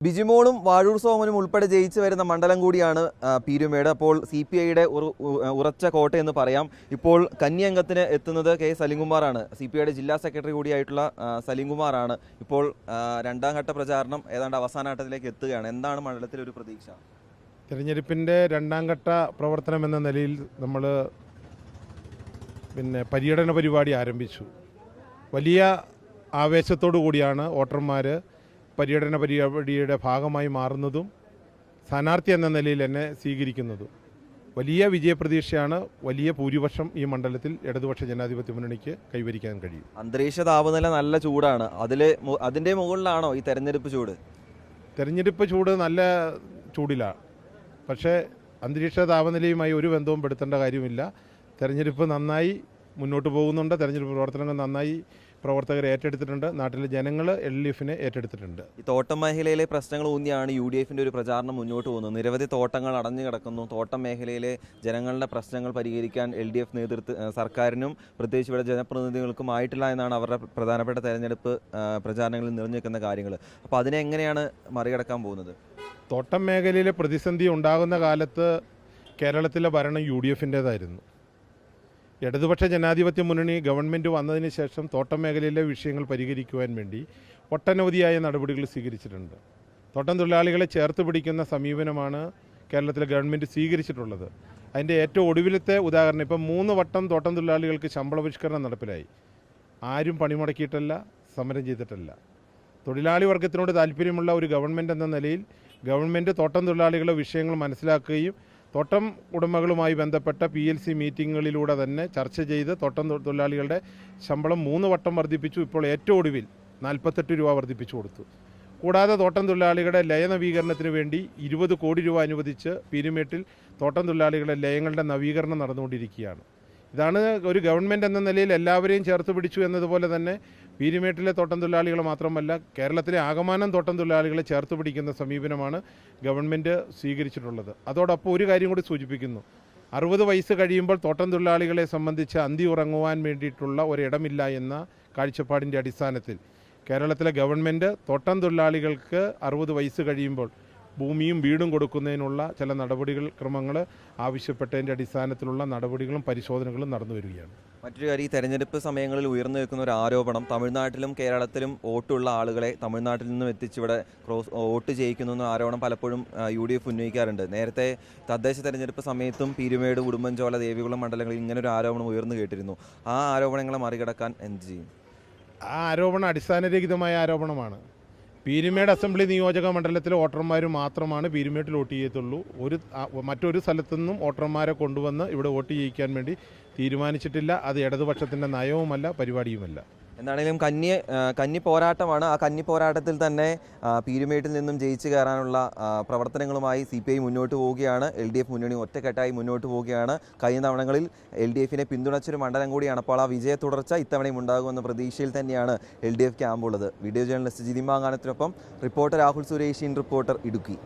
ബിജിമോളും വാഴൂർ സോമനും ഉൾപ്പെടെ ജയിച്ചു വരുന്ന മണ്ഡലം കൂടിയാണ് പീരുമേട്. അപ്പോൾ CPIയുടെ ഉറച്ച കോട്ടയെന്ന് പറയാം. ഇപ്പോൾ കന്നി അംഗത്തിന് എത്തുന്നത് കെ സലിംകുമാറാണ്. CPIയുടെ ജില്ലാ സെക്രട്ടറി കൂടിയായിട്ടുള്ള സലിംകുമാറാണ്. ഇപ്പോൾ രണ്ടാം ഘട്ട പ്രചാരണം ഏതാണ്ട് അവസാന ഘട്ടത്തിലേക്ക് എത്തുകയാണ്. എന്താണ് മണ്ഡലത്തിൽ ഒരു പ്രതീക്ഷ? തെരഞ്ഞെടുപ്പിൻ്റെ രണ്ടാം ഘട്ട പ്രവർത്തനം എന്ന നിലയിൽ നമ്മൾ പര്യടന പരിപാടി ആരംഭിച്ചു. വലിയ ആവേശത്തോടു കൂടിയാണ് വോട്ടർമാർ പര്യടന പരിപാടിയുടെ ഭാഗമായി മാറുന്നതും സ്ഥാനാർത്ഥി എന്ന നിലയിൽ എന്നെ സ്വീകരിക്കുന്നതും. വലിയ വിജയപ്രതീക്ഷയാണ്, വലിയ ഭൂരിപക്ഷം ഈ മണ്ഡലത്തിൽ ഇടതുപക്ഷ ജനാധിപത്യ മുന്നണിക്ക് കൈവരിക്കാൻ കഴിയും. അന്തരീക്ഷ താപനില നല്ല ചൂടാണ്. അതിൻ്റെ മുകളിലാണോ ഈ തെരഞ്ഞെടുപ്പ് ചൂട്? തെരഞ്ഞെടുപ്പ് ചൂട് നല്ല ചൂടിലാണ്. പക്ഷേ അന്തരീക്ഷ താപനിലയുമായി ഒരു ബന്ധവും പെടുത്തേണ്ട കാര്യമില്ല. തെരഞ്ഞെടുപ്പ് നന്നായി മുന്നോട്ട് പോകുന്നുണ്ട്. തെരഞ്ഞെടുപ്പ് പ്രവർത്തനങ്ങൾ നന്നായി പ്രവർത്തകർ ഏറ്റെടുത്തിട്ടുണ്ട്. നാട്ടിലെ ജനങ്ങൾ LDFനെ ഏറ്റെടുത്തിട്ടുണ്ട്. ഈ തോട്ടം മേഖലയിലെ പ്രശ്നങ്ങൾ ഊന്നിയാണ് UDFന്റെ ഒരു പ്രചാരണം മുന്നോട്ട് പോകുന്നത്. നിരവധി തോട്ടങ്ങൾ അടഞ്ഞു കിടക്കുന്നു. തോട്ടം മേഖലയിലെ ജനങ്ങളുടെ പ്രശ്നങ്ങൾ പരിഹരിക്കാൻ LDF സർക്കാരിനും പ്രത്യേകിച്ച് ഇവിടെ ജനപ്രതിനിധികൾക്കും ആയിട്ടില്ല എന്നാണ് അവരുടെ പ്രധാനപ്പെട്ട തെരഞ്ഞെടുപ്പ് പ്രചാരണങ്ങളിൽ നിറഞ്ഞു നിൽക്കുന്ന കാര്യങ്ങൾ. അപ്പോൾ അതിനെ എങ്ങനെയാണ് മറികടക്കാൻ പോകുന്നത്? തോട്ടം മേഖലയിലെ പ്രതിസന്ധി ഉണ്ടാകുന്ന കാലത്ത് കേരളത്തിലെ ഭരണം UDFൻ്റേതായിരുന്നു. ഇടതുപക്ഷ ജനാധിപത്യ മുന്നണി ഗവൺമെൻറ് വന്നതിന് ശേഷം തോട്ടം മേഖലയിലെ വിഷയങ്ങൾ പരിഹരിക്കുവാൻ വേണ്ടി ഒട്ടനവധിയായ നടപടികൾ സ്വീകരിച്ചിട്ടുണ്ട്. തോട്ടം തൊഴിലാളികളെ ചേർത്ത് പിടിക്കുന്ന സമീപനമാണ് കേരളത്തിലെ ഗവൺമെൻറ് സ്വീകരിച്ചിട്ടുള്ളത്. അതിൻ്റെ ഏറ്റവും ഒടുവിലത്തെ ഉദാഹരണം, ഇപ്പം 3 വട്ടം തോട്ടം തൊഴിലാളികൾക്ക് ശമ്പള പരിഷ്കരണം നടപ്പിലായി. ആരും പണിമുടക്കിയിട്ടല്ല, സമരം ചെയ്തിട്ടല്ല. തൊഴിലാളി വർഗത്തിനോട് താല്പര്യമുള്ള ഒരു ഗവൺമെൻറ് എന്ന നിലയിൽ ഗവൺമെൻറ് തോട്ടം തൊഴിലാളികളുടെ വിഷയങ്ങൾ മനസ്സിലാക്കുകയും തോട്ടം ഉടമകളുമായി ബന്ധപ്പെട്ട PLC മീറ്റിങ്ങുകളിലൂടെ തന്നെ ചർച്ച ചെയ്ത് തോട്ടം തൊഴിലാളികളുടെ ശമ്പളം 3 വട്ടം വർദ്ധിപ്പിച്ചു. ഇപ്പോൾ ഏറ്റവും ഒടുവിൽ 48 രൂപ വർദ്ധിപ്പിച്ചു കൊടുത്തു. കൂടാതെ തോട്ടം തൊഴിലാളികളുടെ ലയ നവീകരണത്തിന് വേണ്ടി 20 കോടി രൂപ അനുവദിച്ച് പീരുമേട്ടിൽ തോട്ടം തൊഴിലാളികളുടെ ലയങ്ങളുടെ നവീകരണം നടന്നുകൊണ്ടിരിക്കുകയാണ്. ഇതാണ് ഒരു ഗവൺമെൻറ് എന്ന നിലയിൽ എല്ലാവരെയും ചേർത്ത് പിടിച്ചു എന്നതുപോലെ തന്നെ പീരുമേട്ടിലെ തോട്ടം തൊഴിലാളികൾ മാത്രമല്ല, കേരളത്തിലെ ആകമാനം തോട്ടം തൊഴിലാളികളെ ചേർത്ത് പിടിക്കുന്ന സമീപനമാണ് ഗവൺമെൻറ് സ്വീകരിച്ചിട്ടുള്ളത്. അതോടൊപ്പം ഒരു കാര്യം കൂടി സൂചിപ്പിക്കുന്നു. 60 വയസ്സ് കഴിയുമ്പോൾ തോട്ടം തൊഴിലാളികളെ സംബന്ധിച്ച് അന്തി ഉറങ്ങുവാൻ വേണ്ടിയിട്ടുള്ള ഒരിടമില്ല എന്ന കാഴ്ചപ്പാടിൻ്റെ അടിസ്ഥാനത്തിൽ കേരളത്തിലെ ഗവൺമെൻറ് തോട്ടം തൊഴിലാളികൾക്ക് 60 വയസ്സ് കഴിയുമ്പോൾ ഭൂമിയും വീടും കൊടുക്കുന്നതിനുള്ള ചില ക്രമങ്ങൾ ആവശ്യപ്പെട്ടതിൻ്റെ അടിസ്ഥാനത്തിലുള്ള നടപടികളും പരിശോധനകളും നടന്നു വരികയാണ്. മറ്റൊരു കാര്യം, ഈ തെരഞ്ഞെടുപ്പ് സമയങ്ങളിൽ ഉയർന്നു നിൽക്കുന്ന ഒരു ആരോപണം, തമിഴ്നാട്ടിലും കേരളത്തിലും വോട്ടുള്ള ആളുകളെ തമിഴ്നാട്ടിൽ നിന്നും എത്തിച്ചിവിടെ വോട്ട് ചെയ്യിക്കുന്നു എന്ന ആരോപണം പലപ്പോഴും UDF ഉന്നയിക്കാറുണ്ട്. നേരത്തെ തദ്ദേശ തെരഞ്ഞെടുപ്പ് സമയത്തും പീരുമേട്, ഉടുമ്പൻചോല, ദേവികുളം മണ്ഡലങ്ങളിൽ ഇങ്ങനൊരു ആരോപണം ഉയർന്നു കേട്ടിരുന്നു. ആ ആരോപണങ്ങളെ മറികടക്കാൻ എന്ത് ചെയ്യും? ആ ആരോപണം അടിസ്ഥാനരഹിതമായ ആരോപണമാണ്. പീരുമേട് അസംബ്ലി നിയോജക മണ്ഡലത്തിലെ വോട്ടർമാർ മാത്രമാണ് പീരുമേട്ടിൽ വോട്ട് ചെയ്യത്തുള്ളൂ. മറ്റൊരു സ്ഥലത്തുനിന്നും വോട്ടർമാരെ കൊണ്ടുവന്ന് ഇവിടെ വോട്ട് ചെയ്യിക്കാൻ വേണ്ടി തീരുമാനിച്ചിട്ടില്ല. അത് ഇടതുപക്ഷത്തിൻ്റെ നയവുമല്ല, പരിപാടിയുമല്ല. എന്താണെങ്കിലും കന്നി പോരാട്ടമാണ്. ആ കന്നി പോരാട്ടത്തിൽ തന്നെ പീരുമേട്ടിൽ നിന്നും ജയിച്ചു കയറാനുള്ള പ്രവർത്തനങ്ങളുമായി CPI മുന്നോട്ട് പോവുകയാണ്. LDF മുന്നണി ഒറ്റക്കെട്ടായി മുന്നോട്ട് പോവുകയാണ്. കഴിഞ്ഞ തവണകളിൽ LDFനെ പിന്തുണച്ചൊരു മണ്ഡലം കൂടിയാണ്. അപ്പോൾ ആ വിജയ തുടർച്ച ഇത്തവണയും ഉണ്ടാകുമെന്ന പ്രതീക്ഷയിൽ തന്നെയാണ് LDF ക്യാമ്പുള്ളത്. വീഡിയോ ജേർണലിസ്റ്റ് ജിതിമാങ്ങാനത്തിനൊപ്പം റിപ്പോർട്ടർ രാഹുൽ സുരേഷ്, റിപ്പോർട്ടർ ഇടുക്കി.